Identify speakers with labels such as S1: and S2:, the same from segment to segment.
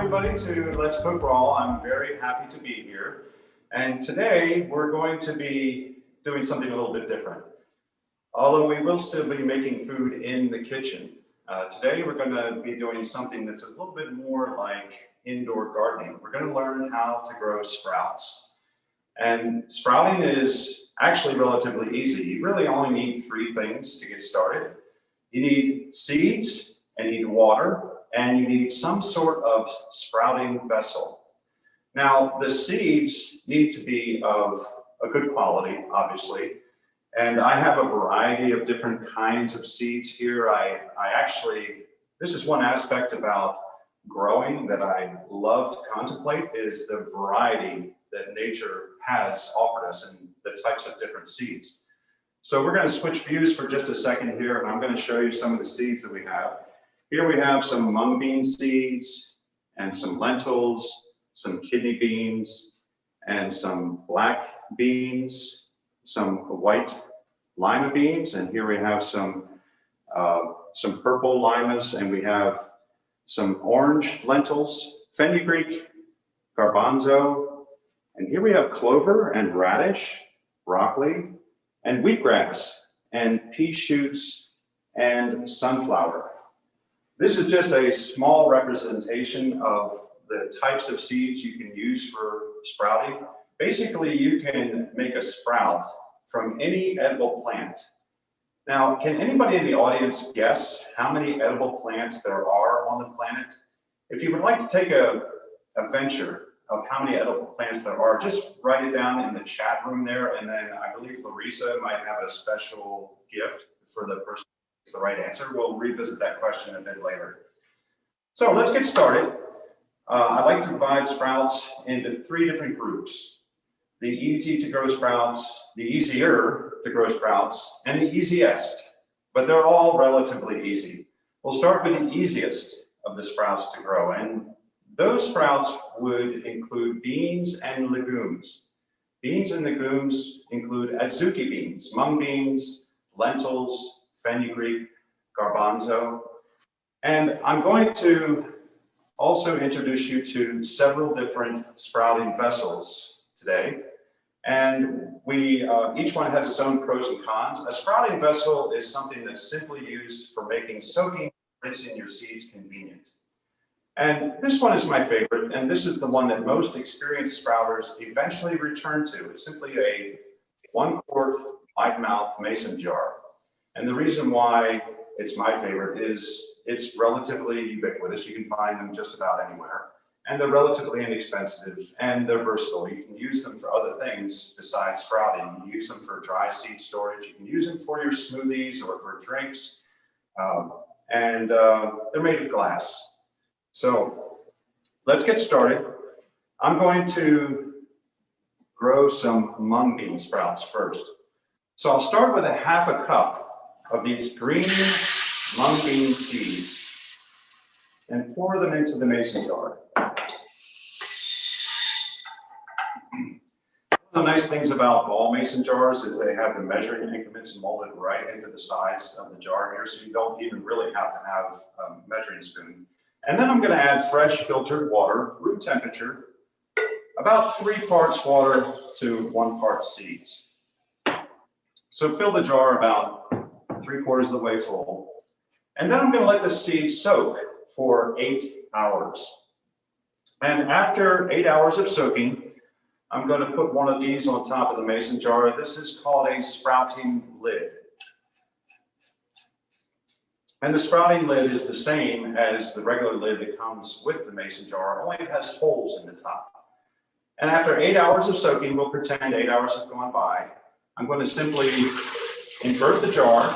S1: everybody to Let's Cook Raw. I'm very happy to be here. And today we're going to be doing something a little bit different. Although we will still be making food in the kitchen. Today we're going to be doing something that's a little bit more like indoor gardening. We're going to learn how to grow sprouts. And sprouting is actually relatively easy. You really only need three things to get started. You need seeds, and you need water, and you need some sort of sprouting vessel. Now, the seeds need to be of a good quality, obviously, and I have a variety of different kinds of seeds here. This is one aspect about growing that I love to contemplate is the variety that nature has offered us and the types of different seeds. So we're going to switch views for just a second here, and I'm going to show you some of the seeds that we have. Here we have some mung bean seeds and some lentils, some kidney beans, and some black beans, some white lima beans, and here we have some purple limas, and we have some orange lentils, fenugreek, garbanzo, and here we have clover and radish, broccoli, and wheatgrass, and pea shoots, and sunflower. This is just a small representation of the types of seeds you can use for sprouting. Basically, you can make a sprout from any edible plant. Now, can anybody in the audience guess how many edible plants there are on the planet? If you would like to take a venture of how many edible plants there are, just write it down in the chat room there, and then I believe Larissa might have a special gift for the person who gets the right answer. We'll revisit that question a bit later. So let's get started. I like to divide sprouts into three different groups. The easy to grow sprouts, the easier to grow sprouts, and the easiest, but they're all relatively easy. We'll start with the easiest of the sprouts to grow, and those sprouts would include beans and legumes. Beans and legumes include adzuki beans, mung beans, lentils, fenugreek, garbanzo. And I'm going to also introduce you to several different sprouting vessels today. And each one has its own pros and cons. A sprouting vessel is something that's simply used for making soaking, rinsing your seeds convenient. And this one is my favorite, and this is the one that most experienced sprouters eventually return to. It's simply a 1-quart wide mouth mason jar. And the reason why it's my favorite is it's relatively ubiquitous. You can find them just about anywhere. And they're relatively inexpensive, and they're versatile. You can use them for other things besides sprouting. You can use them for dry seed storage. You can use them for your smoothies or for drinks. They're made of glass. So let's get started. I'm going to grow some mung bean sprouts first. So I'll start with a half a cup of these green mung bean seeds and pour them into the mason jar. One of the nice things about ball mason jars is they have the measuring increments molded right into the sides of the jar here, so you don't even really have to have a measuring spoon. And then I'm going to add fresh filtered water, room temperature, about 3 parts water to 1 part seeds. So fill the jar about 3/4 of the way full. And then I'm going to let the seeds soak for 8 hours. And after 8 hours of soaking, I'm going to put one of these on top of the mason jar. This is called a sprouting lid. And the sprouting lid is the same as the regular lid that comes with the mason jar, only it has holes in the top. And after 8 hours of soaking, we'll pretend 8 hours have gone by. I'm going to simply invert the jar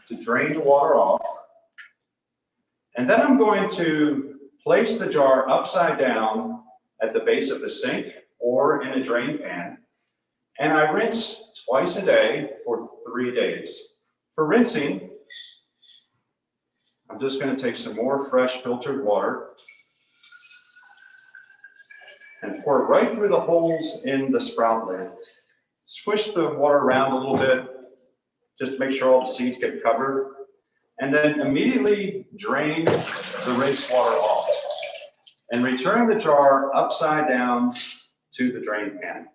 S1: to drain the water off. And then I'm going to place the jar upside down at the base of the sink or in a drain pan. And I rinse twice a day for 3 days. For rinsing, I'm just going to take some more fresh filtered water and pour it right through the holes in the sprout lid. Swish the water around a little bit, just to make sure all the seeds get covered. And then immediately drain the rinse water off. and return the jar upside down to the drain pan.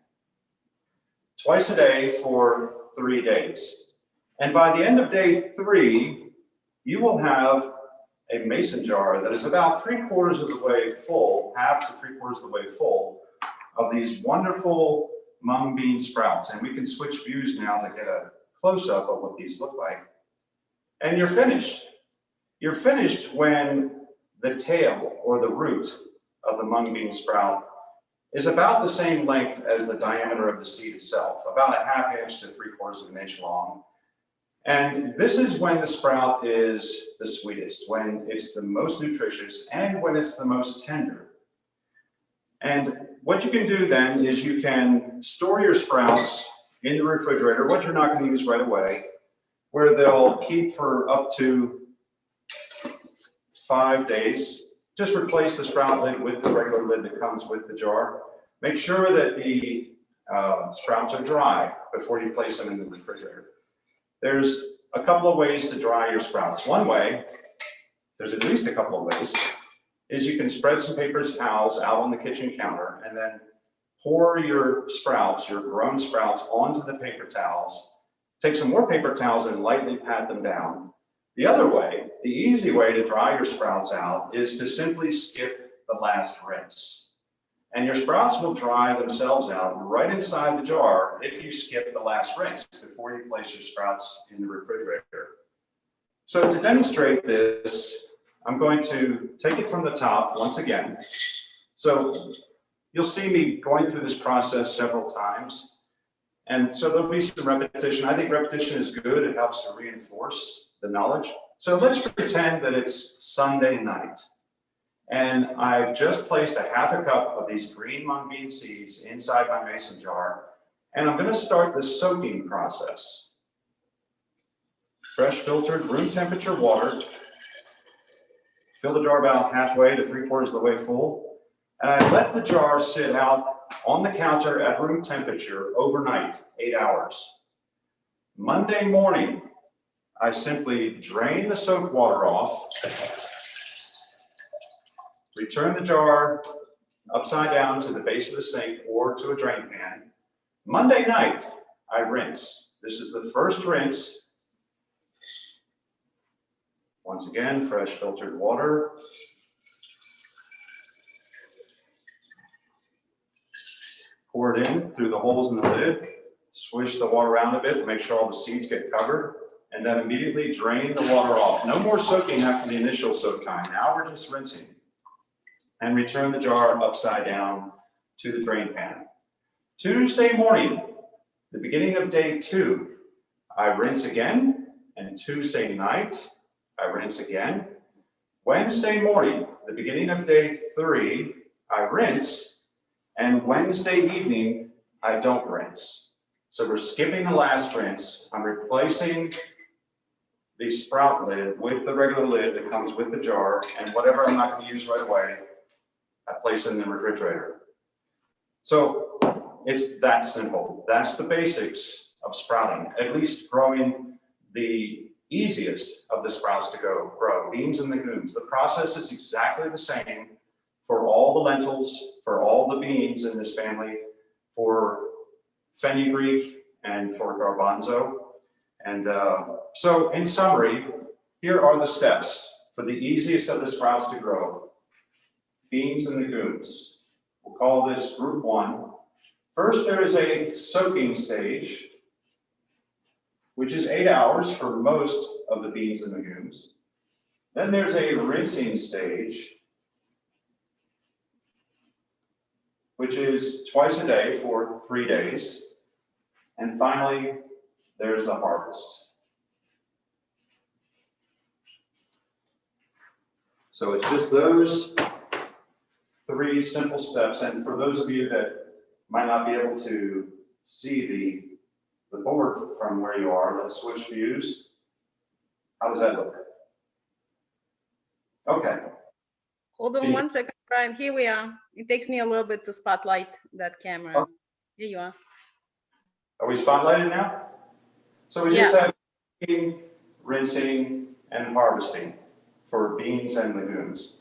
S1: Twice a day for 3 days. And by the end of day 3, you will have a mason jar that is about 3/4 of the way full, half to 3/4 of the way full, of these wonderful mung bean sprouts. And we can switch views now to get a close-up of what these look like. And you're finished. You're finished when the tail or the root of the mung bean sprout is about the same length as the diameter of the seed itself, about 1/2 inch to 3/4 of an inch long. And this is when the sprout is the sweetest, when it's the most nutritious, and when it's the most tender. And what you can do then is you can store your sprouts in the refrigerator, what you're not going to use right away, where they'll keep for up to 5 days. Just replace the sprout lid with the regular lid that comes with the jar. Make sure that the sprouts are dry before you place them in the refrigerator. There's a couple of ways to dry your sprouts. One way, there's at least a couple of ways, is you can spread some paper towels out on the kitchen counter and then pour your sprouts, your grown sprouts, onto the paper towels. Take some more paper towels and lightly pat them down. The other way, the easy way to dry your sprouts out, is to simply skip the last rinse. And your sprouts will dry themselves out right inside the jar if you skip the last rinse before you place your sprouts in the refrigerator. So to demonstrate this, I'm going to take it from the top once again. So you'll see me going through this process several times. And so there'll be some repetition. I think repetition is good. It helps to reinforce the knowledge. So let's pretend that it's Sunday night. And I've just placed 1/2 cup of these green mung bean seeds inside my mason jar. And I'm going to start the soaking process. Fresh filtered room temperature water. Fill the jar about halfway to 3/4 of the way full. And I let the jar sit out on the counter at room temperature overnight, 8 hours. Monday morning, I simply drain the soap water off, return the jar upside down to the base of the sink or to a drain pan. Monday night, I rinse. This is the first rinse. Once again, fresh filtered water. Pour it in through the holes in the lid. Swish the water around a bit to make sure all the seeds get covered. And then immediately drain the water off. No more soaking after the initial soak time. Now we're just rinsing. And return the jar upside down to the drain pan. Tuesday morning, the beginning of day 2, I rinse again. And Tuesday night, I rinse again. Wednesday morning, the beginning of day 3, I rinse. And Wednesday evening, I don't rinse. So we're skipping the last rinse. I'm replacing the sprout lid with the regular lid that comes with the jar, and whatever I'm not going to use right away, I place it in the refrigerator. So it's that simple. That's the basics of sprouting, at least growing the easiest of the sprouts to grow, beans and legumes. The process is exactly the same for all the lentils, for all the beans in this family, for fenugreek and for garbanzo. And so in summary, here are the steps for the easiest of the sprouts to grow. Beans and legumes. We'll call this group 1. First, there is a soaking stage, which is 8 hours for most of the beans and legumes. Then there's a rinsing stage, which is twice a day for 3 days. And finally, there's the harvest. So it's just those 3 simple steps. And for those of you that might not be able to see the board from where you are, let's switch views. How does that look? Okay.
S2: Hold on 1 second, Brian. Here we are. It takes me a little bit to spotlight that camera.
S1: Oh.
S2: Here you are.
S1: Are we spotlighted now? So we just have rinsing and harvesting for beans and legumes.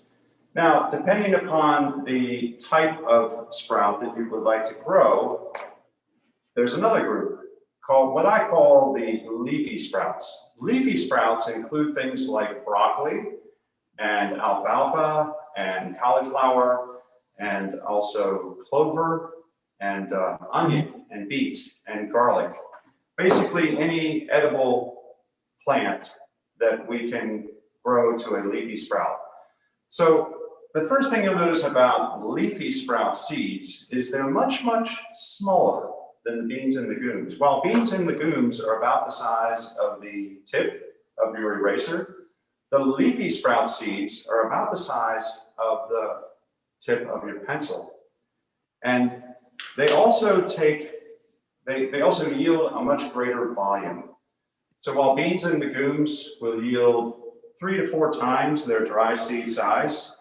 S1: Now, depending upon the type of sprout that you would like to grow, there's another group called what I call the leafy sprouts. Leafy sprouts include things like broccoli and alfalfa and cauliflower and also clover and onion and beet and garlic. Basically any edible plant that we can grow to a leafy sprout. So the first thing you'll notice about leafy sprout seeds is they're much, much smaller than the beans and legumes. While beans and legumes are about the size of the tip of your eraser, the leafy sprout seeds are about the size of the tip of your pencil. And they also yield a much greater volume. So while beans and legumes will yield 3 to 4 times their dry seed size,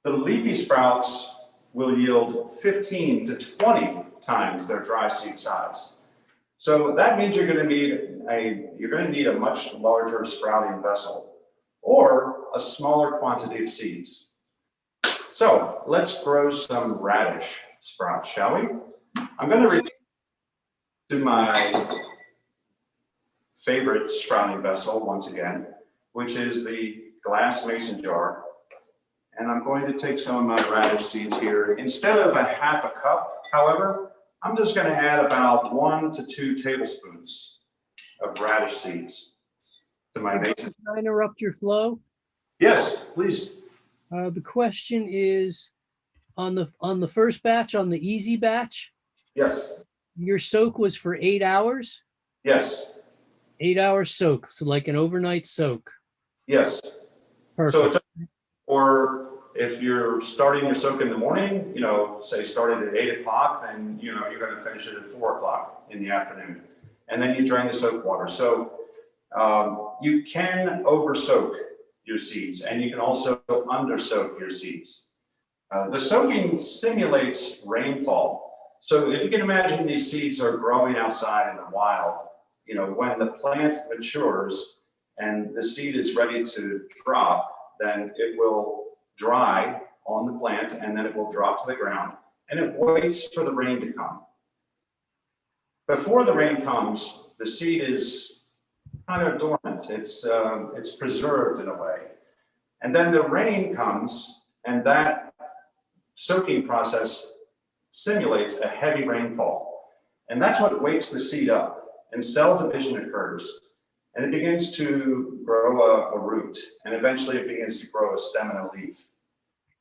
S1: the leafy sprouts will yield 15 to 20 times their dry seed size. So that means you're going to need a much larger sprouting vessel or a smaller quantity of seeds. So let's grow some radish sprouts, shall we? I'm going to return to my favorite sprouting vessel once again, which is the glass mason jar. And I'm going to take some of my radish seeds here. Instead of a half a cup, however, I'm just going to add about 1 to 2 tablespoons of radish seeds to my mason.
S3: Can I interrupt your flow?
S1: Yes, please.
S3: The question is, on the first batch, on the easy batch,
S1: Yes,
S3: your soak was for 8 hours?
S1: yes,
S3: 8 hours soak, so like an overnight soak.
S1: yes.
S3: Perfect.
S1: So it's, or if you're starting your soak in the morning, say started at 8 o'clock, then you're going to finish it at 4 o'clock in the afternoon. And then you drain the soak water. So you can over soak your seeds and you can also under soak your seeds. The soaking simulates rainfall. So if you can imagine these seeds are growing outside in the wild, when the plant matures and the seed is ready to drop, then it will dry on the plant and then it will drop to the ground and it waits for the rain to come. Before the rain comes, the seed is kind of dormant. It's preserved in a way. And then the rain comes and that soaking process simulates a heavy rainfall. And that's what wakes the seed up and cell division occurs. And it begins to grow a root, and eventually it begins to grow a stem and a leaf.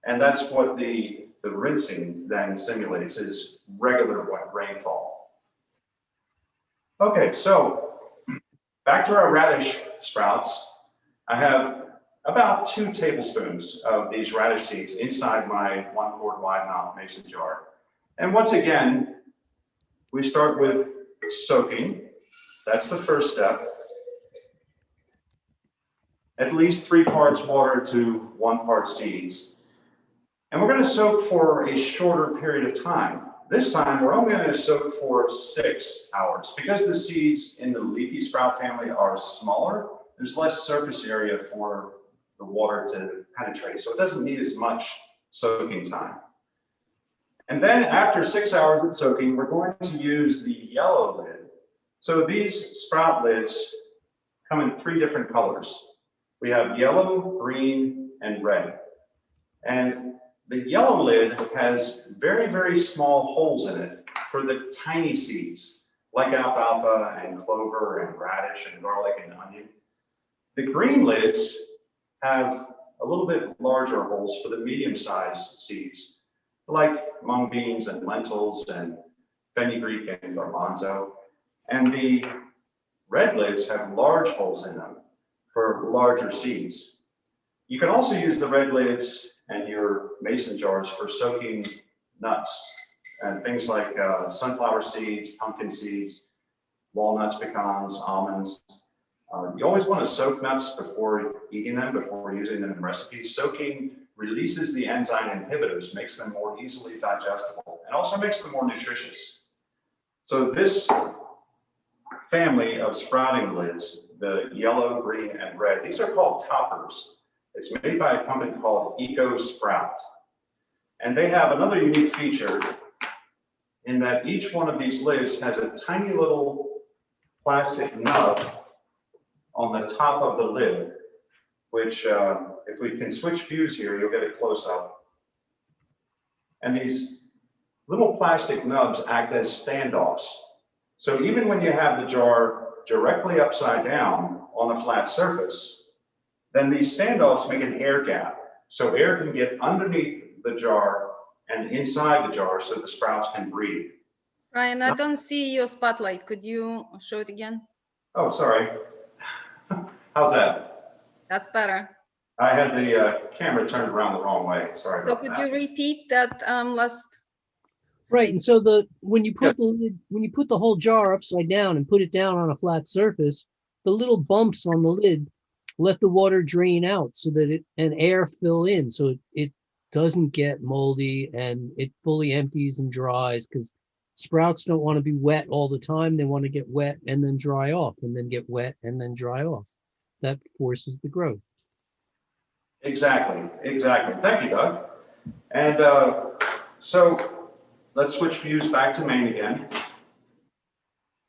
S1: And that's what the rinsing then simulates, is regular rainfall. Okay, so back to our radish sprouts. I have about 2 tablespoons of these radish seeds inside my 1 quart wide mouth mason jar. And once again, we start with soaking. That's the first step. At least 3 parts water to 1 part seeds. And we're going to soak for a shorter period of time. This time, we're only going to soak for 6 hours. Because the seeds in the leafy sprout family are smaller, there's less surface area for the water to penetrate. So it doesn't need as much soaking time. And then after 6 hours of soaking, we're going to use the yellow lid. So these sprout lids come in 3 different colors. We have yellow, green, and red. And the yellow lid has very, very small holes in it for the tiny seeds, like alfalfa and clover and radish and garlic and onion. The green lids have a little bit larger holes for the medium-sized seeds, like mung beans and lentils and fenugreek and garbanzo. And the red lids have large holes in them for larger seeds. You can also use the red lids and your mason jars for soaking nuts and things like sunflower seeds, pumpkin seeds, walnuts, pecans, almonds. You always want to soak nuts before eating them, before using them in recipes. Soaking releases the enzyme inhibitors, makes them more easily digestible, and also makes them more nutritious. So this family of sprouting lids the yellow, green, and red. These are called toppers. It's made by a company called Eco Sprout. And they have another unique feature in that each one of these lids has a tiny little plastic nub on the top of the lid, which if we can switch views here, you'll get a close up. And these little plastic nubs act as standoffs. So even when you have the jar directly upside down on a flat surface, then these standoffs make an air gap. So air can get underneath the jar and inside the jar so the sprouts can breathe.
S2: Ryan, I don't see your spotlight. Could you show it again?
S1: Oh, sorry. How's that?
S2: That's better.
S1: I had the camera turned around the wrong way. Sorry
S2: So
S1: about
S2: could
S1: that.
S2: you repeat that last?
S3: Right, and so when you put the lid, when you put the whole jar upside down and put it down on a flat surface, the little bumps on the lid let the water drain out so that it and air fill in, so it doesn't get moldy and it fully empties and dries, because sprouts don't want to be wet all the time. They want to get wet and then dry off, and then get wet and then dry off. That forces the growth.
S1: Exactly. Thank you, Doug. And so let's switch views back to Maine again.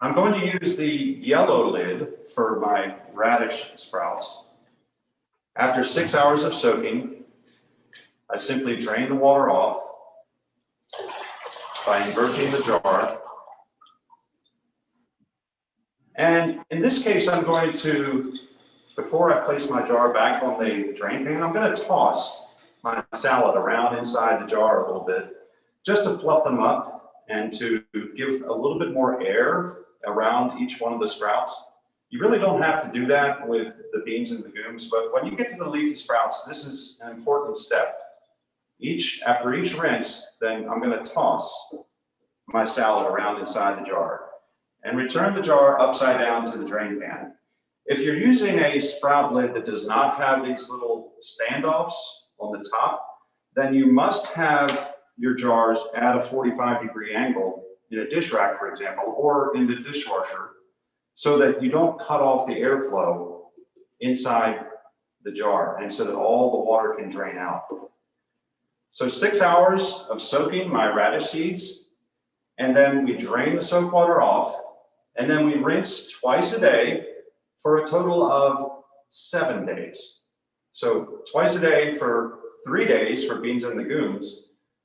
S1: I'm going to use the yellow lid for my radish sprouts. After 6 hours of soaking, I simply drain the water off by inverting the jar. And in this case, I'm going to, before I place my jar back on the drain pan, I'm going to toss my salad around inside the jar a little bit, just to fluff them up and to give a little bit more air around each one of the sprouts. You really don't have to do that with the beans and legumes, but when you get to the leafy sprouts, this is an important step. After each rinse, then I'm going to toss my salad around inside the jar and return the jar upside down to the drain pan. If you're using a sprout lid that does not have these little standoffs on the top, then you must have your jars at a 45-degree angle in a dish rack, for example, or in the dishwasher, so that you don't cut off the airflow inside the jar and so that all the water can drain out. So 6 hours of soaking my radish seeds, and then we drain the soak water off, and then we rinse twice a day for a total of 7 days. So twice a day for 3 days for beans and legumes,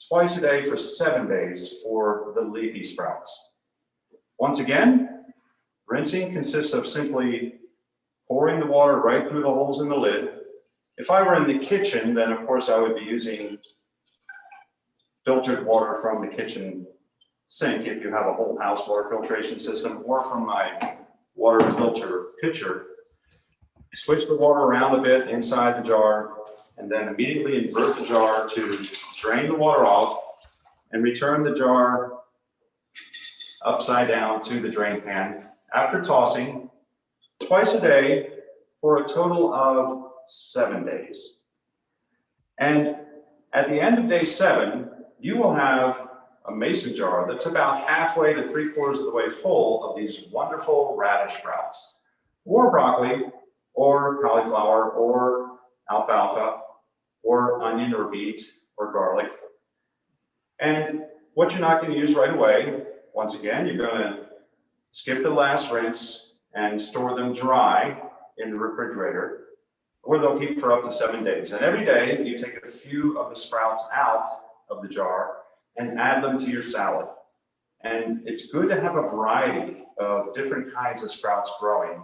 S1: twice a day for 7 days for the leafy sprouts. Once again, rinsing consists of simply pouring the water right through the holes in the lid. If I were in the kitchen, then of course I would be using filtered water from the kitchen sink if you have a whole house water filtration system, or from my water filter pitcher. Switch the water around a bit inside the jar, and then immediately invert the jar to drain the water off and return the jar upside down to the drain pan after tossing twice a day for a total of 7 days. And at the end of day 7, you will have a mason jar that's about halfway to 3/4 of the way full of these wonderful radish sprouts, or broccoli, or cauliflower, or alfalfa, or onion, or beet, or garlic. And what you're not going to use right away, once again, you're going to skip the last rinse and store them dry in the refrigerator, where they'll keep for up to 7 days. And every day you take a few of the sprouts out of the jar and add them to your salad. And it's good to have a variety of different kinds of sprouts growing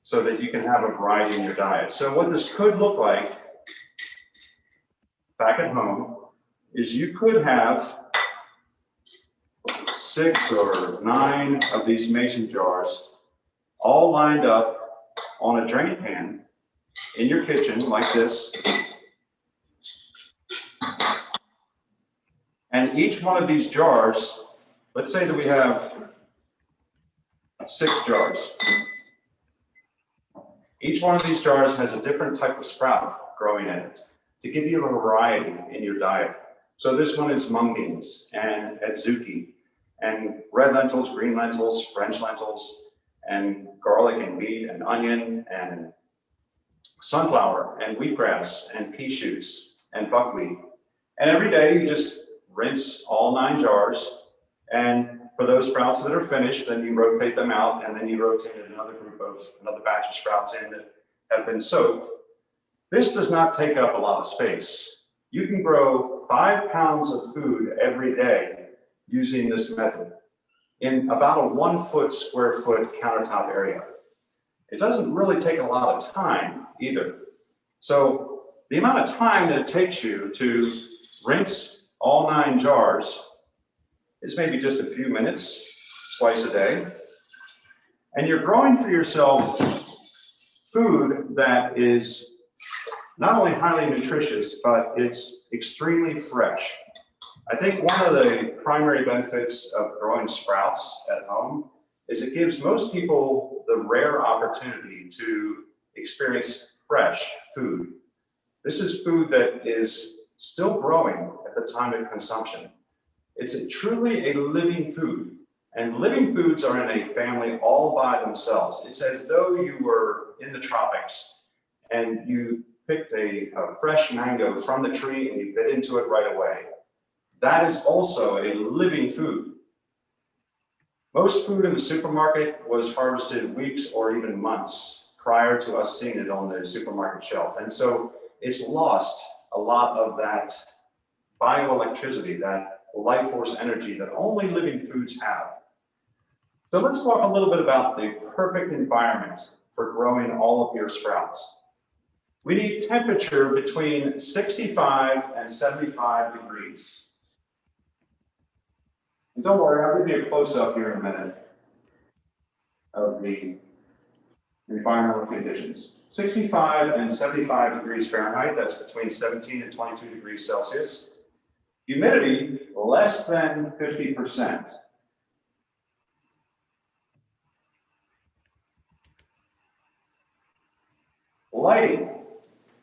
S1: so that you can have a variety in your diet. So what this could look like back at home is you could have 6 or 9 of these mason jars all lined up on a drain pan in your kitchen like this. And each one of these jars, let's say that we have 6 jars. Each one of these jars has a different type of sprout growing in it to give you a variety in your diet. So this one is mung beans and adzuki and red lentils, green lentils, French lentils, and garlic and wheat and onion and sunflower and wheatgrass and pea shoots and buckwheat. And every day you just rinse all 9 jars. And for those sprouts that are finished, then you rotate them out, and then you rotate another batch of sprouts in that have been soaked. This does not take up a lot of space. You can grow 5 pounds of food every day using this method in about a 1 square foot countertop area. It doesn't really take a lot of time either. So the amount of time that it takes you to rinse all 9 jars is maybe just a few minutes twice a day. And you're growing for yourself food that is not only highly nutritious, but it's extremely fresh. I think one of the primary benefits of growing sprouts at home is it gives most people the rare opportunity to experience fresh food. This is food that is still growing at the time of consumption. It's truly a living food, and living foods are in a family all by themselves. It's as though you were in the tropics and you picked a fresh mango from the tree and you bit into it right away. That is also a living food. Most food in the supermarket was harvested weeks or even months prior to us seeing it on the supermarket shelf. And so it's lost a lot of that bioelectricity, that life force energy that only living foods have. So let's talk a little bit about the perfect environment for growing all of your sprouts. We need temperature between 65 and 75 degrees. And don't worry, I'll give you a close-up here in a minute of the environmental conditions. 65 and 75 degrees Fahrenheit, that's between 17 and 22 degrees Celsius. Humidity, less than 50%. Lighting.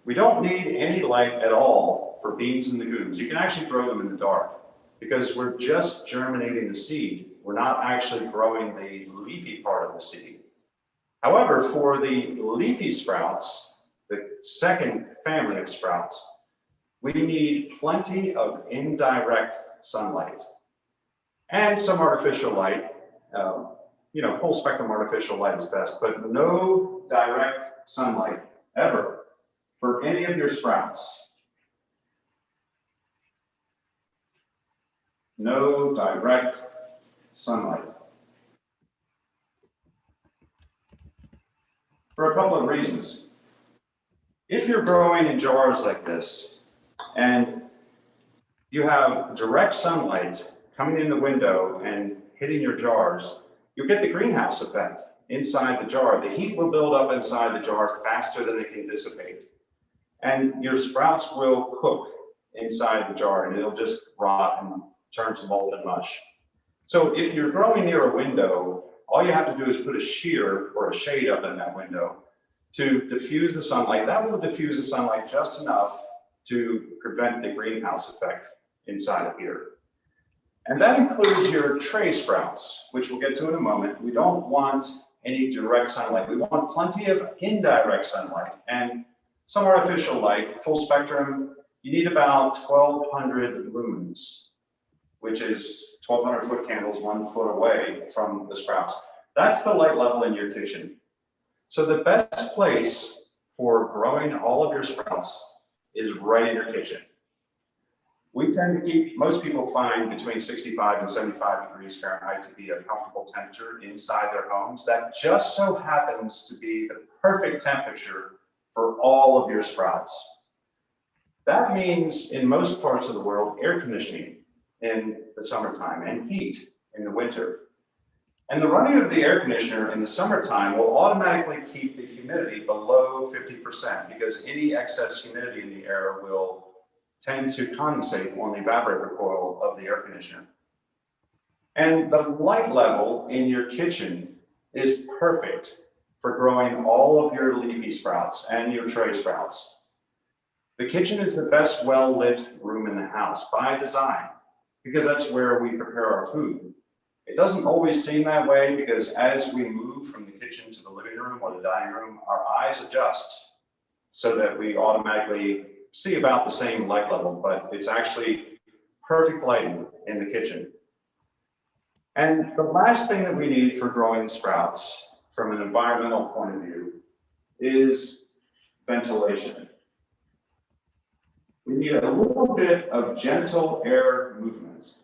S1: We don't need any light at all for beans and legumes. You can actually grow them in the dark because we're just germinating the seed. We're not actually growing the leafy part of the seed. However, for the leafy sprouts, the second family of sprouts, we need plenty of indirect sunlight and some artificial light. Full spectrum artificial light is best, but no direct sunlight ever for any of your sprouts. No direct sunlight. For a couple of reasons. If you're growing in jars like this, and you have direct sunlight coming in the window and hitting your jars, you'll get the greenhouse effect inside the jar. The heat will build up inside the jar faster than it can dissipate. And your sprouts will cook inside the jar and it'll just rot and turn to mold and mush. So if you're growing near a window, all you have to do is put a shear or a shade up in that window to diffuse the sunlight. That will diffuse the sunlight just enough to prevent the greenhouse effect inside of here. And that includes your tray sprouts, which we'll get to in a moment. We don't want any direct sunlight. We want plenty of indirect sunlight and some artificial light, full spectrum. You need about 1,200 lumens, which is 1,200 foot candles 1 foot away from the sprouts. That's the light level in your kitchen. So the best place for growing all of your sprouts is right in your kitchen. We tend to keep, most people find between 65 and 75 degrees Fahrenheit to be a comfortable temperature inside their homes. That just so happens to be the perfect temperature for all of your sprouts. That means in most parts of the world, air conditioning in the summertime and heat in the winter. And the running of the air conditioner in the summertime will automatically keep the humidity below 50% because any excess humidity in the air will tend to condensate on the evaporator coil of the air conditioner. And the light level in your kitchen is perfect for growing all of your leafy sprouts and your tray sprouts. The kitchen is the best well-lit room in the house by design because that's where we prepare our food. It doesn't always seem that way because as we move from the kitchen to the living room or the dining room, our eyes adjust so that we automatically see about the same light level, but it's actually perfect lighting in the kitchen. And the last thing that we need for growing sprouts from an environmental point of view is ventilation. We need a little bit of gentle air movement.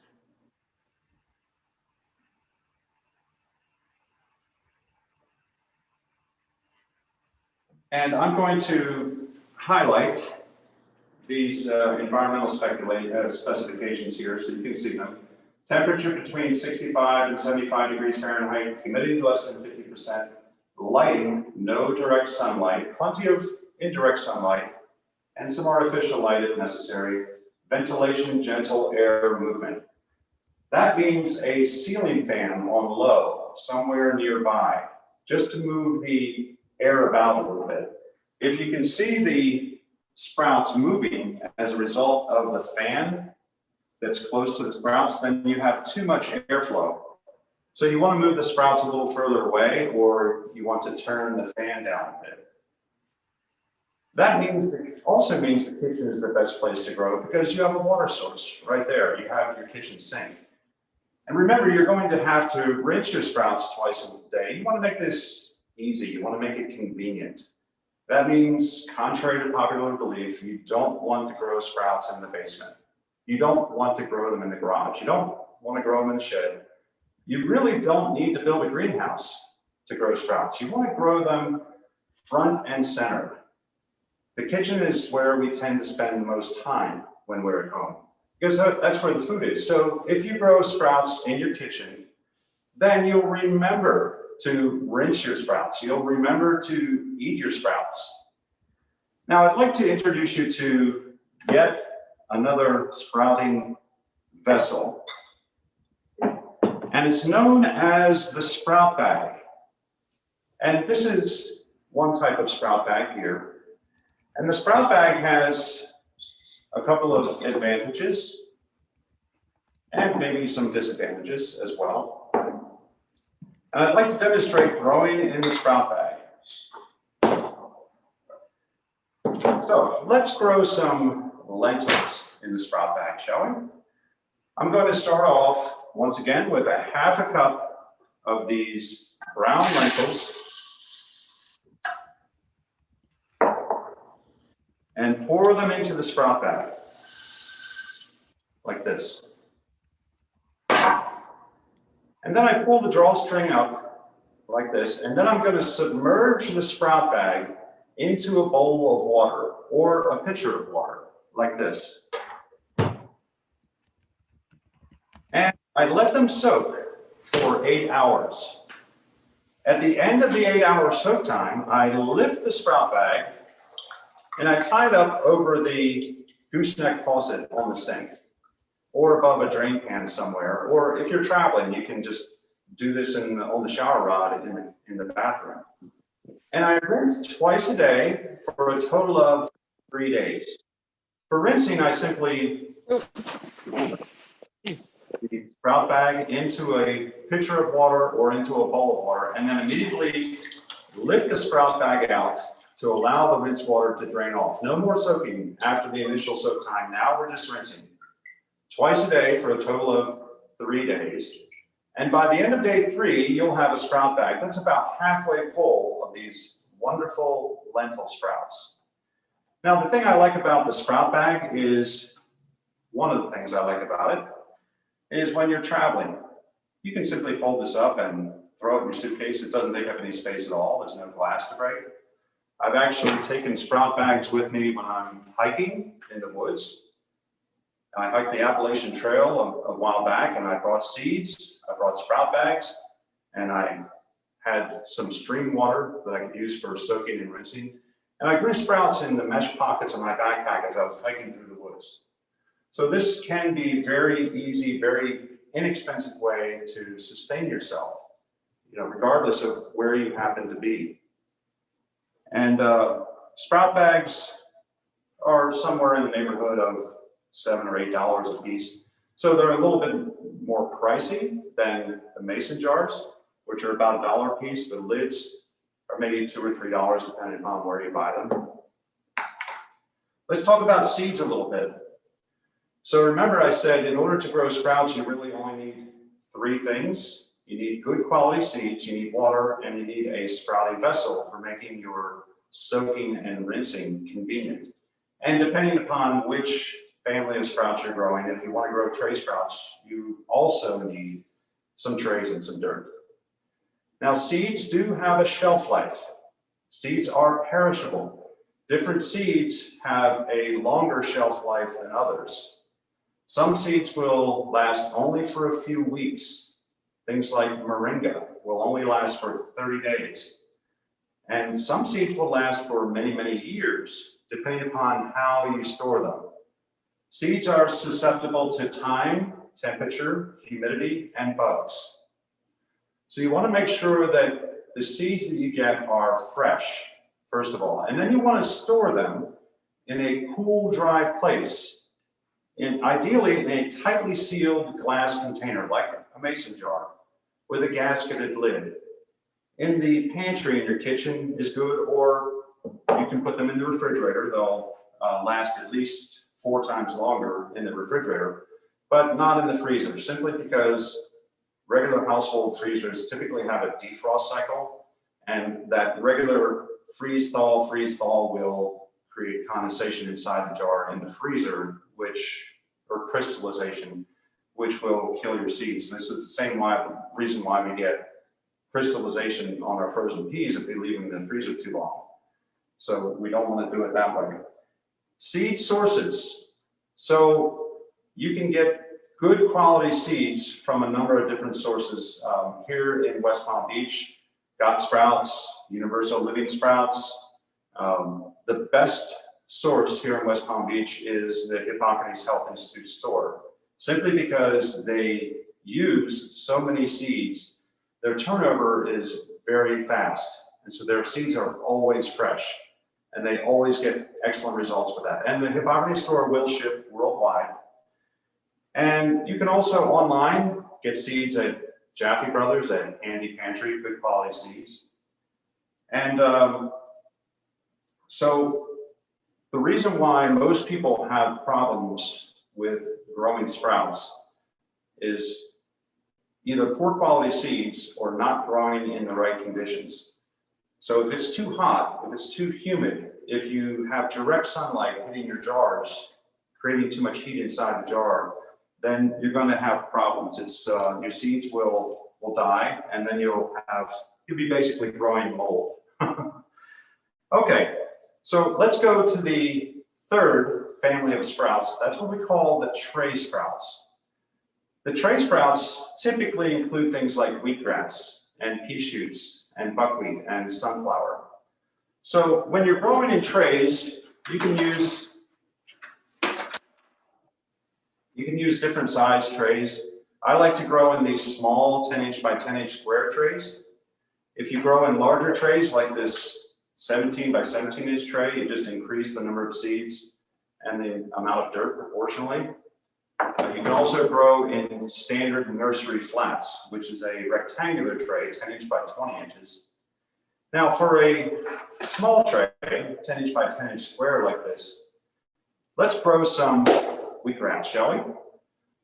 S1: And I'm going to highlight these environmental specifications here so you can see them. Temperature between 65 and 75 degrees Fahrenheit, humidity less than 50%, lighting, no direct sunlight, plenty of indirect sunlight, and some artificial light if necessary, ventilation, gentle air movement. That means a ceiling fan on low, somewhere nearby, just to move the air about a little bit. If you can see the sprouts moving as a result of the fan that's close to the sprouts, then you have too much airflow. So you want to move the sprouts a little further away, or you want to turn the fan down a bit. That also means the kitchen is the best place to grow because you have a water source right there. You have your kitchen sink. And remember, you're going to have to rinse your sprouts twice a day. You want to make this easy. You want to make it convenient. That means, contrary to popular belief, you don't want to grow sprouts in the basement. You don't want to grow them in the garage. You don't want to grow them in the shed. You really don't need to build a greenhouse to grow sprouts. You want to grow them front and center. The kitchen is where we tend to spend the most time when we're at home, because that's where the food is. So if you grow sprouts in your kitchen, then you'll remember to rinse your sprouts. You'll remember to eat your sprouts. Now, I'd like to introduce you to yet another sprouting vessel, and it's known as the sprout bag. And this is one type of sprout bag here. And the sprout bag has a couple of advantages and maybe some disadvantages as well. And I'd like to demonstrate growing in the sprout bag. So let's grow some lentils in the sprout bag, shall we? I'm going to start off once again with a half a cup of these brown lentils and pour them into the sprout bag like this. And then I pull the drawstring up like this, and then I'm going to submerge the sprout bag into a bowl of water or a pitcher of water like this. And I let them soak for 8 hours. At the end of the 8-hour soak time, I lift the sprout bag and I tie it up over the gooseneck faucet on the sink or above a drain pan somewhere. Or if you're traveling, you can just do this on the shower rod in the bathroom. And I rinse twice a day for a total of 3 days. For rinsing, I simply put the sprout bag into a pitcher of water or into a bowl of water, and then immediately lift the sprout bag out to allow the rinse water to drain off. No more soaking after the initial soak time. Now we're just rinsing twice a day for a total of 3 days. And by the end of day 3, you'll have a sprout bag that's about halfway full of these wonderful lentil sprouts. Now, the thing I like about the sprout bag is, one of the things I like about it is when you're traveling, you can simply fold this up and throw it in your suitcase. It doesn't take up any space at all. There's no glass to break. I've actually taken sprout bags with me when I'm hiking in the woods. I hiked the Appalachian Trail a while back, and I brought seeds, I brought sprout bags, and I had some stream water that I could use for soaking and rinsing. And I grew sprouts in the mesh pockets of my backpack as I was hiking through the woods. So this can be very easy, very inexpensive way to sustain yourself, regardless of where you happen to be. And sprout bags are somewhere in the neighborhood of $7 or $8 a piece. So they're a little bit more pricey than the mason jars, which are about $1 a piece. The lids are maybe $2 or $3, depending upon where you buy them. Let's talk about seeds a little bit. So remember I said in order to grow sprouts, you really only need 3 things. You need good quality seeds, you need water, and you need a sprouting vessel for making your soaking and rinsing convenient. And depending upon which family of sprouts you're growing, if you want to grow tray sprouts, you also need some trays and some dirt. Now, seeds do have a shelf life. Seeds are perishable. Different seeds have a longer shelf life than others. Some seeds will last only for a few weeks. Things like moringa will only last for 30 days. And some seeds will last for many, many years, depending upon how you store them. Seeds are susceptible to time, temperature, humidity, and bugs. So you want to make sure that the seeds that you get are fresh, first of all, and then you want to store them in a cool, dry place, and ideally in a tightly sealed glass container, like a mason jar, with a gasketed lid. In the pantry in your kitchen is good, or you can put them in the refrigerator. They'll last at least 4 times longer in the refrigerator, but not in the freezer, simply because regular household freezers typically have a defrost cycle, and that regular freeze-thaw will create condensation inside the jar in the freezer, or crystallization, which will kill your seeds. This is the same reason why we get crystallization on our frozen peas if we leave them in the freezer too long. So we don't want to do it that way. Seed sources. So you can get good quality seeds from a number of different sources. Here in West Palm Beach, Got Sprouts, Universal Living Sprouts. The best source here in West Palm Beach is the Hippocrates Health Institute store, simply because they use so many seeds. Their turnover is very fast, and so their seeds are always fresh, and they always get excellent results with that. And the Hippocrates store will ship worldwide. And you can also online get seeds at Jaffe Brothers, at Handy Pantry, good quality seeds. And so the reason why most people have problems with growing sprouts is either poor quality seeds or not growing in the right conditions. So if it's too hot, if it's too humid, if you have direct sunlight hitting your jars, creating too much heat inside the jar, then you're going to have problems. It's your seeds will die, and then you'll be basically growing mold. Okay, so let's go to the third family of sprouts. That's what we call the tray sprouts. The tray sprouts typically include things like wheatgrass and pea shoots and buckwheat and sunflower. So when you're growing in trays, you can use different size trays. I like to grow in these small 10-inch by 10-inch square trays. If you grow in larger trays like this 17 by 17-inch tray, you just increase the number of seeds and the amount of dirt proportionally. You can also grow in standard nursery flats, which is a rectangular tray, 10-inch by 20 inches. Now for a small tray, 10-inch by 10-inch square like this, let's grow some wheatgrass, shall we?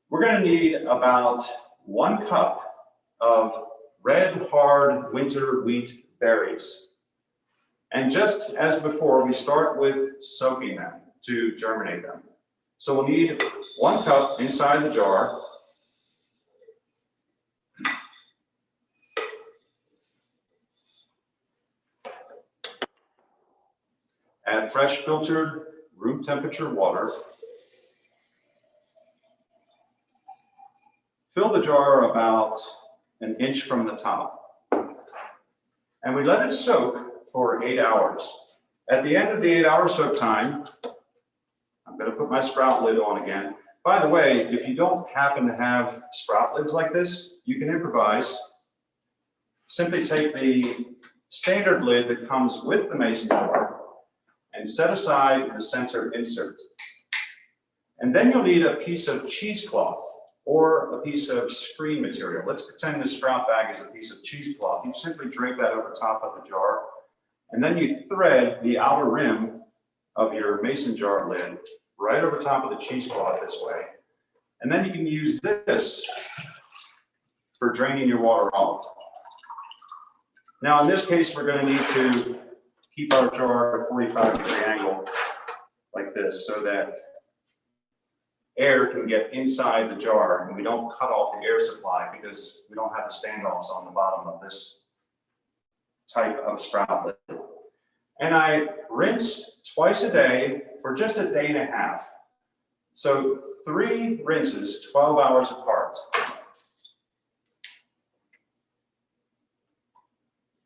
S1: We're going to need about 1 cup of red, hard winter wheat berries. And just as before, we start with soaking them to germinate them. So we'll need 1 cup inside the jar. Add fresh filtered room temperature water. Fill the jar about 1 inch from the top. And we let it soak for 8 hours. At the end of the 8-hour soak time, I'm going to put my sprout lid on again. By the way, if you don't happen to have sprout lids like this, you can improvise. Simply take the standard lid that comes with the mason jar and set aside the center insert. And then you'll need a piece of cheesecloth or a piece of screen material. Let's pretend this sprout bag is a piece of cheesecloth. You simply drape that over top of the jar, and then you thread the outer rim of your mason jar lid right over top of the cheesecloth this way. And then you can use this for draining your water off. Now, in this case, we're going to need to keep our jar at a 45-degree angle like this so that air can get inside the jar and we don't cut off the air supply because we don't have the standoffs on the bottom of this type of sprout lid. And I rinse twice a day for just a day and a half. So 3 rinses, 12 hours apart.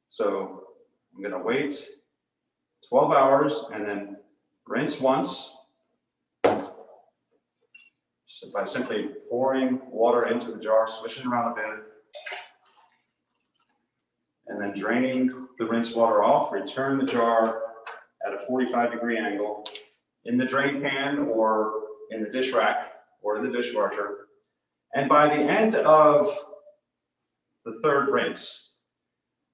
S1: So I'm going to wait 12 hours and then rinse once. So by simply pouring water into the jar, swishing around a bit, and then draining the rinse water off, return the jar at a 45-degree angle in the drain pan or in the dish rack or in the dishwasher. And by the end of the 3rd rinse,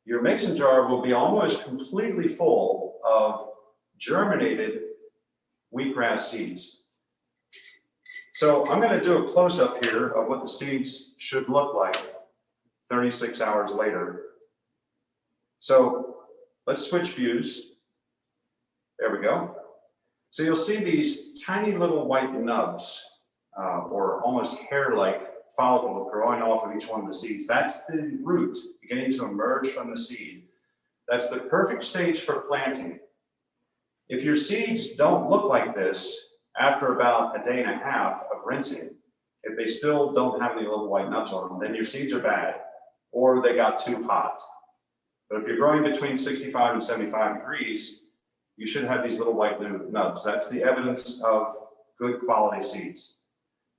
S1: your mason jar will be almost completely full of germinated wheatgrass seeds. So I'm going to do a close-up here of what the seeds should look like 36 hours later. So let's switch views. There we go. So you'll see these tiny little white nubs, or almost hair-like follicle growing off of each one of the seeds. That's the root beginning to emerge from the seed. That's the perfect stage for planting. If your seeds don't look like this after about a day and a half of rinsing, if they still don't have any little white nubs on them, then your seeds are bad, or they got too hot. But if you're growing between 65 and 75 degrees, you should have these little white nubs. That's the evidence of good quality seeds.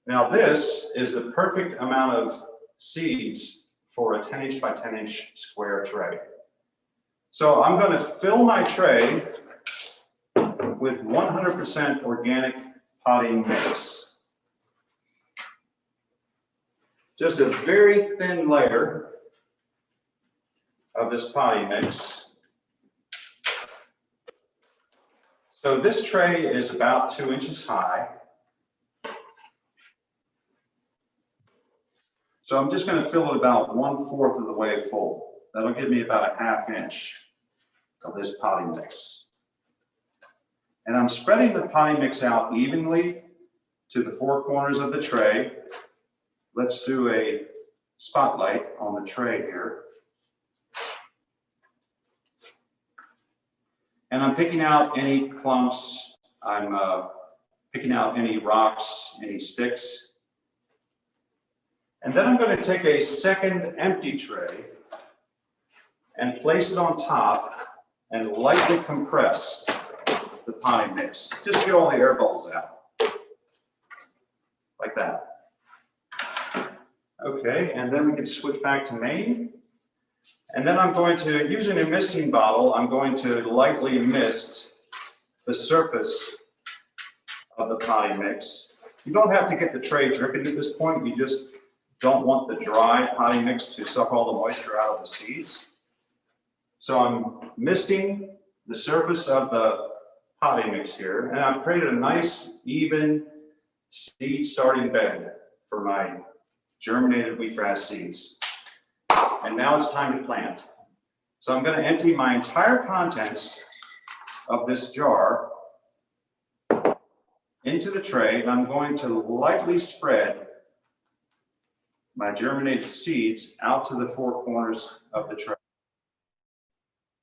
S1: Now this is the perfect amount of seeds for a 10-inch by 10-inch square tray. So I'm going to fill my tray with 100% organic potting mix. Just a very thin layer of this potting mix. So this tray is about 2 inches high. So I'm just going to fill it about 1/4 of the way full. That'll give me about a 1/2 inch of this potting mix. And I'm spreading the potting mix out evenly to the 4 corners of the tray. Let's do a spotlight on the tray here. And I'm picking out any clumps. I'm picking out any rocks, any sticks. And then I'm going to take a second empty tray and place it on top and lightly compress the potting mix, just to get all the air bubbles out, like that. Okay, and then we can switch back to main. And then I'm going to, using a misting bottle, I'm going to lightly mist the surface of the potting mix. You don't have to get the tray dripping at this point. You just don't want the dry potting mix to suck all the moisture out of the seeds. So I'm misting the surface of the potting mix here, and I've created a nice, even seed starting bed for my germinated wheatgrass seeds. And now it's time to plant. So I'm going to empty my entire contents of this jar into the tray, and I'm going to lightly spread my germinated seeds out to the 4 corners of the tray.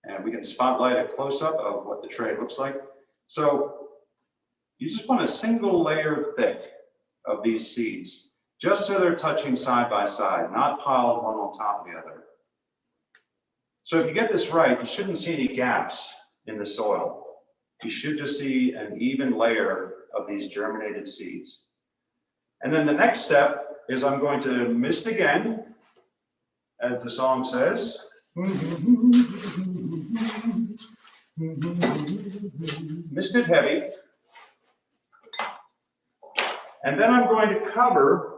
S1: And we can spotlight a close-up of what the tray looks like. So you just want a single layer thick of these seeds, just so they're touching side by side, not piled one on top of the other. So if you get this right, you shouldn't see any gaps in the soil. You should just see an even layer of these germinated seeds. And then the next step is I'm going to mist again, as the song says. Mist it heavy. And then I'm going to cover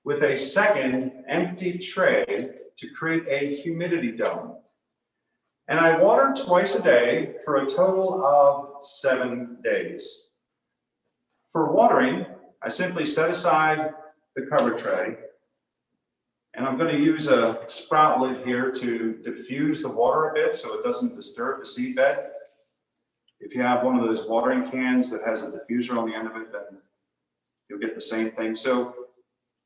S1: with a second empty tray to create a humidity dome. And I water twice a day for a total of 7 days. For watering, I simply set aside the cover tray, and I'm going to use a sprout lid here to diffuse the water a bit so it doesn't disturb the seed bed. If you have one of those watering cans that has a diffuser on the end of it, then you'll get the same thing. So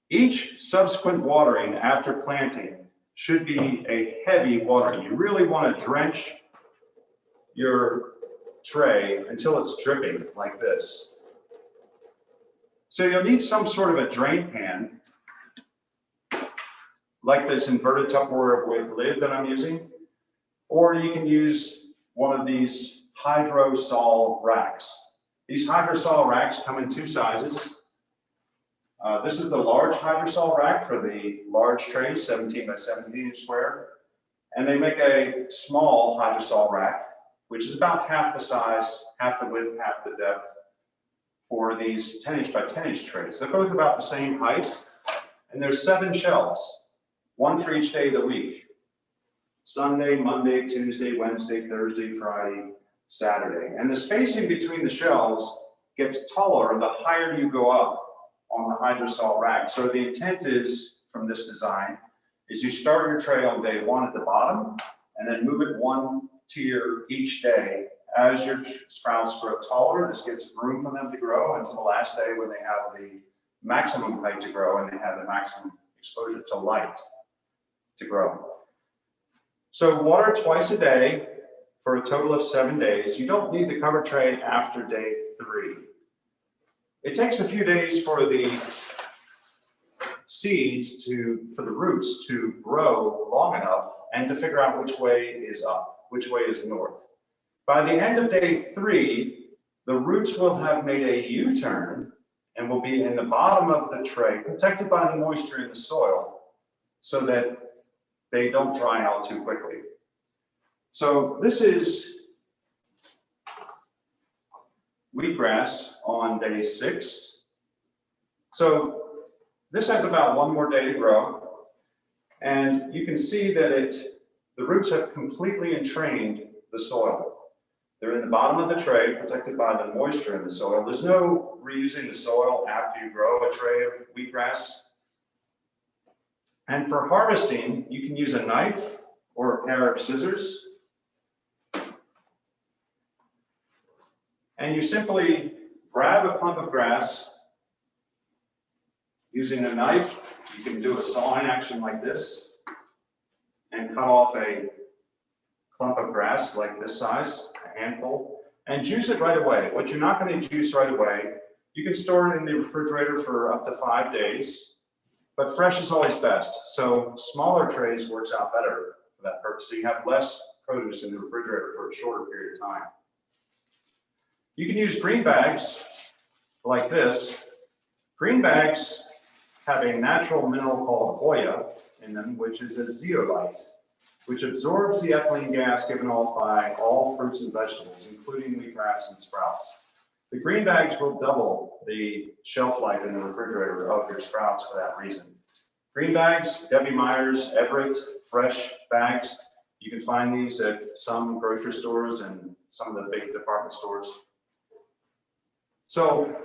S1: each subsequent watering after planting should be a heavy watering. You really want to drench your tray until it's dripping like this. So you'll need some sort of a drain pan, like this inverted Tupperware lid that I'm using, or you can use one of these Hydrosol racks. These Hydrosol racks come in 2 sizes. This is the large Hydrosol rack for the large trays, 17 by 17 inch square. And they make a small Hydrosol rack, which is about half the size, half the width, half the depth for these 10 inch by 10 inch trays. They're both about the same height, and there's 7 shelves, 1 for each day of the week. Sunday, Monday, Tuesday, Wednesday, Thursday, Friday, Saturday. And the spacing between the shelves gets taller the higher you go up on the Hydrosol rack. So the intent is, from this design, is you start your tray on day 1 at the bottom, and then move it 1 tier each day. As your sprouts grow taller, this gives room for them to grow until the last day when they have the maximum height to grow and they have the maximum exposure to light to grow. So water twice a day for a total of 7 days. You don't need the cover tray after day 3. It takes a few days for the seeds for the roots to grow long enough and to figure out which way is up, which way is north. By the end of day 3, the roots will have made a U-turn and will be in the bottom of the tray, protected by the moisture in the soil, so that they don't dry out too quickly. So this is wheatgrass on day 6. So this has about 1 more day to grow. And you can see that the roots have completely entrained the soil. They're in the bottom of the tray, protected by the moisture in the soil. There's no reusing the soil after you grow a tray of wheatgrass. And for harvesting, you can use a knife or a pair of scissors. And you simply grab a clump of grass using a knife. You can do a sawing action like this and cut off a clump of grass like this size, a handful, and juice it right away. What you're not going to juice right away, you can store it in the refrigerator for up to 5 days, but fresh is always best. So smaller trays works out better for that purpose. So you have less produce in the refrigerator for a shorter period of time. You can use green bags like this. Green bags have a natural mineral called Hoya in them, which is a zeolite, which absorbs the ethylene gas given off by all fruits and vegetables, including wheatgrass and sprouts. The green bags will double the shelf life in the refrigerator of your sprouts for that reason. Green bags, Debbie Myers, Everett, fresh bags. You can find these at some grocery stores and some of the big department stores. So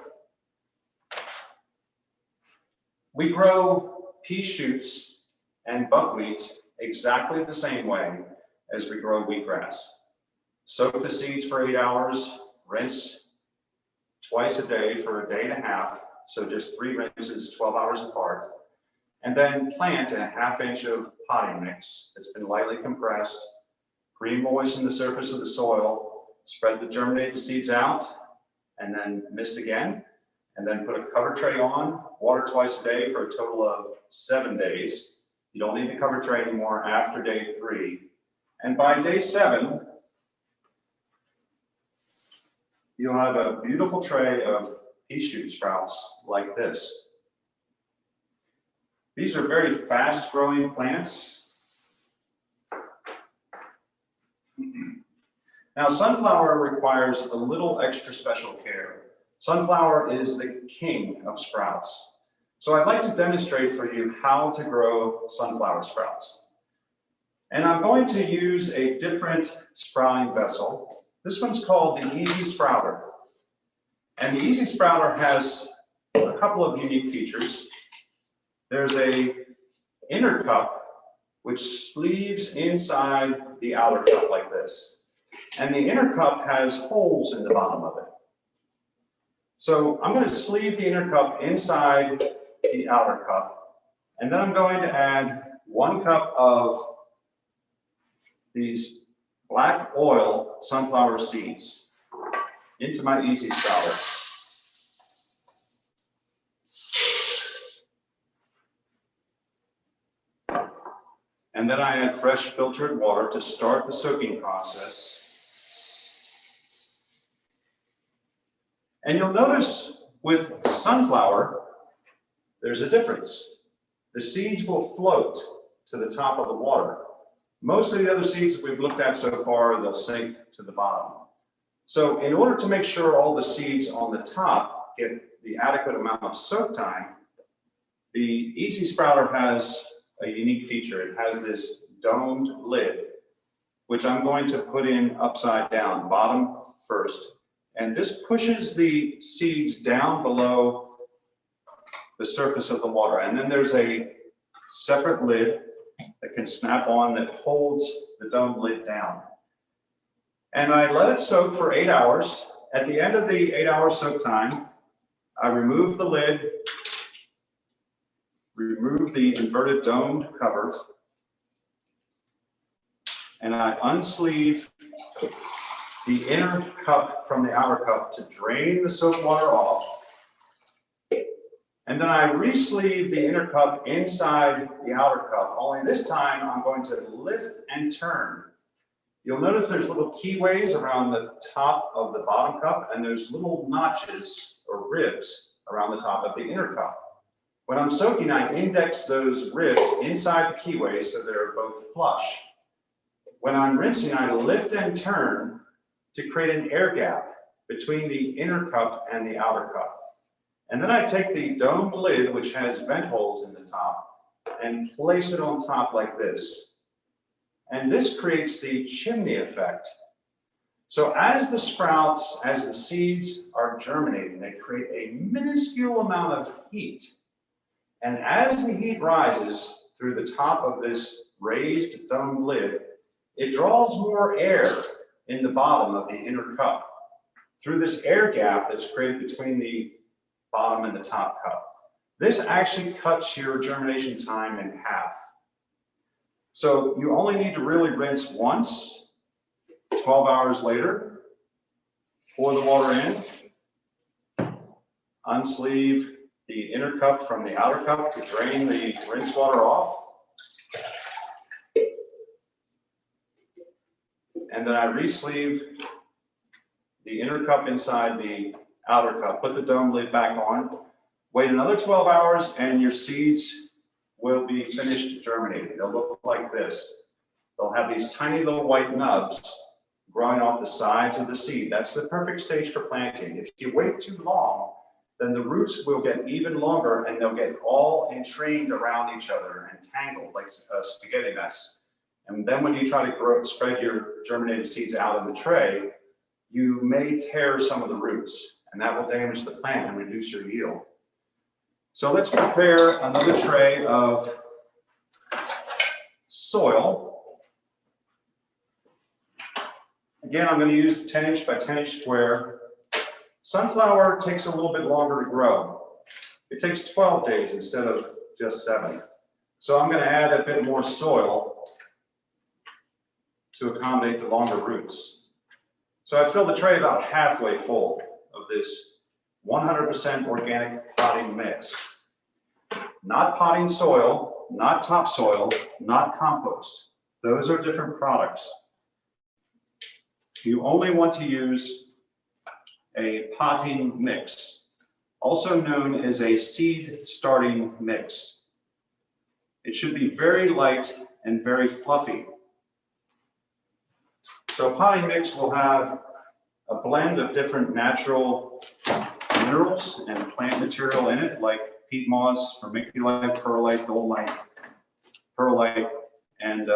S1: we grow pea shoots and buckwheat exactly the same way as we grow wheatgrass. Soak the seeds for 8 hours, rinse twice a day for a day and a half, so just 3 rinses 12 hours apart, and then plant in a 1/2 inch of potting mix that's been lightly compressed. Pre-moisten the surface of the soil, spread the germinated seeds out, and then mist again, and then put a cover tray on, water twice a day for a total of 7 days. You don't need the cover tray anymore after day 3. And by day 7, you'll have a beautiful tray of pea shoot sprouts like this. These are very fast growing plants. Now, sunflower requires a little extra special care. Sunflower is the king of sprouts. So I'd like to demonstrate for you how to grow sunflower sprouts. And I'm going to use a different sprouting vessel. This one's called the Easy Sprouter. And the Easy Sprouter has a couple of unique features. There's a inner cup which sleeves inside the outer cup like this. And the inner cup has holes in the bottom of it. So I'm going to sleeve the inner cup inside the outer cup, and then I'm going to add 1 cup of these black oil sunflower seeds into my Easy Sprouter. And then I add fresh filtered water to start the soaking process. And you'll notice with sunflower, there's a difference. The seeds will float to the top of the water. Most of the other seeds that we've looked at so far, they'll sink to the bottom. So in order to make sure all the seeds on the top get the adequate amount of soak time, the Easy Sprouter has a unique feature. It has this domed lid, which I'm going to put in upside down, bottom first. And this pushes the seeds down below the surface of the water. And then there's a separate lid that can snap on that holds the domed lid down. And I let it soak for 8 hours. At the end of the 8-hour soak time, I remove the lid, remove the inverted domed cover, and I unsleeve the inner cup from the outer cup to drain the soap water off. And then I re-sleeve the inner cup inside the outer cup, only this time I'm going to lift and turn. You'll notice there's little keyways around the top of the bottom cup, and there's little notches or ribs around the top of the inner cup. When I'm soaking, I index those ribs inside the keyways so they're both flush. When I'm rinsing, I lift and turn to create an air gap between the inner cup and the outer cup. And then I take the domed lid, which has vent holes in the top, and place it on top like this. And this creates the chimney effect. So as the sprouts, as the seeds are germinating, they create a minuscule amount of heat. And as the heat rises through the top of this raised domed lid, it draws more air in the bottom of the inner cup through this air gap that's created between the bottom and the top cup. This actually cuts your germination time in half. So you only need to really rinse once, 12 hours later, pour the water in, unsleeve the inner cup from the outer cup to drain the rinse water off. And then I re-sleeve the inner cup inside the outer cup, put the dome lid back on, wait another 12 hours, and your seeds will be finished germinating. They'll look like this. They'll have these tiny little white nubs growing off the sides of the seed. That's the perfect stage for planting. If you wait too long, then the roots will get even longer and they'll get all entrained around each other and tangled like a spaghetti mess. And then when you try to spread your germinated seeds out in the tray, you may tear some of the roots, and that will damage the plant and reduce your yield. So let's prepare another tray of soil. Again, I'm going to use the 10-inch by 10-inch square. Sunflower takes a little bit longer to grow. It takes 12 days instead of just 7. So I'm going to add a bit more soil to accommodate the longer roots. So I filled the tray about halfway full of this 100% organic potting mix. Not potting soil, not topsoil, not compost. Those are different products. You only want to use a potting mix, also known as a seed starting mix. It should be very light and very fluffy. So a potting mix will have a blend of different natural minerals and plant material in it, like peat moss, vermiculite, perlite, dolomite, perlite, and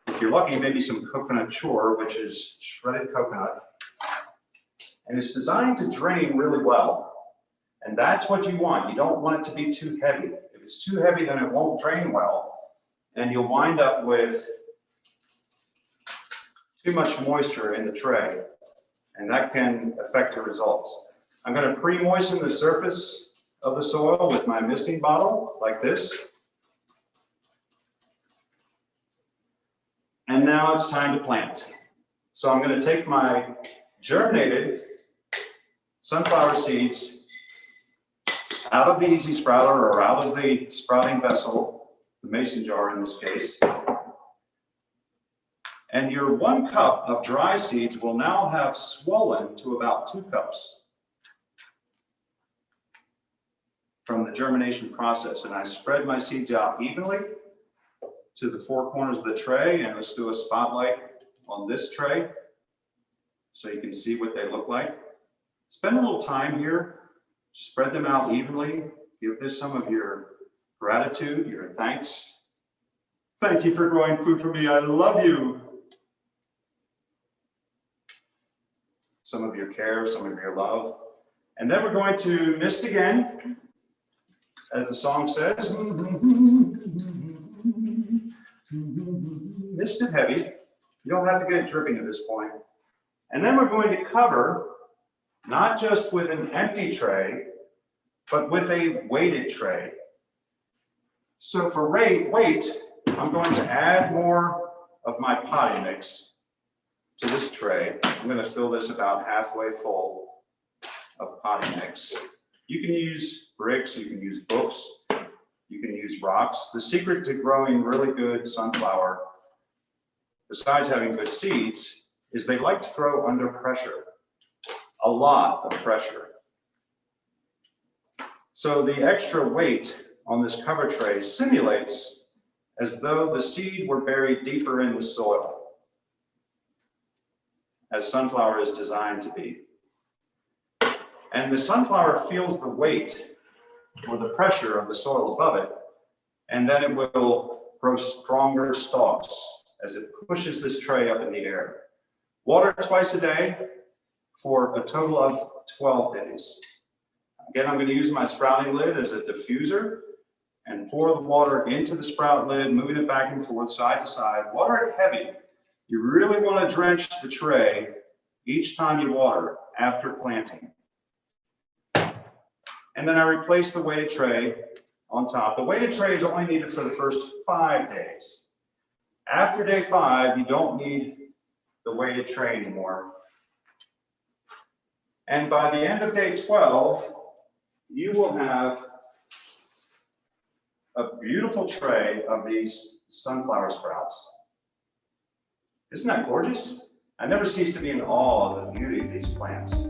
S1: if you're lucky, maybe some coconut chore, which is shredded coconut. And it's designed to drain really well. And that's what you want. You don't want it to be too heavy. If it's too heavy, then it won't drain well. And you'll wind up with too much moisture in the tray. And that can affect your results. I'm going to pre-moisten the surface of the soil with my misting bottle, like this. And now it's time to plant. So I'm going to take my germinated sunflower seeds out of the Easy Sprouter or out of the sprouting vessel, the mason jar in this case. And your 1 cup of dry seeds will now have swollen to about 2 cups from the germination process. And I spread my seeds out evenly to the 4 corners of the tray, and let's do a spotlight on this tray so you can see what they look like. Spend a little time here, spread them out evenly, give this some of your gratitude, your thanks. Thank you for growing food for me, I love you. Some of your care, some of your love. And then we're going to mist again, as the song says. Mist it heavy. You don't have to get it dripping at this point. And then we're going to cover, not just with an empty tray, but with a weighted tray. So for weight, I'm going to add more of my potting mix to this tray. I'm going to fill this about halfway full of potting mix. You can use bricks, you can use books, you can use rocks. The secret to growing really good sunflower, besides having good seeds, is they like to grow under pressure, a lot of pressure. So the extra weight on this cover tray simulates as though the seed were buried deeper in the soil, as sunflower is designed to be. And the sunflower feels the weight or the pressure of the soil above it, and then it will grow stronger stalks as it pushes this tray up in the air. Water twice a day for a total of 12 days. Again, I'm going to use my sprouting lid as a diffuser and pour the water into the sprout lid, moving it back and forth, side to side. Water it heavy. You really want to drench the tray each time you water after planting. And then I replace the weighted tray on top. The weighted tray is only needed for the first 5 days. After day 5, you don't need the weighted tray anymore. And by the end of day 12, you will have a beautiful tray of these sunflower sprouts. Isn't that gorgeous? I never cease to be in awe of the beauty of these plants.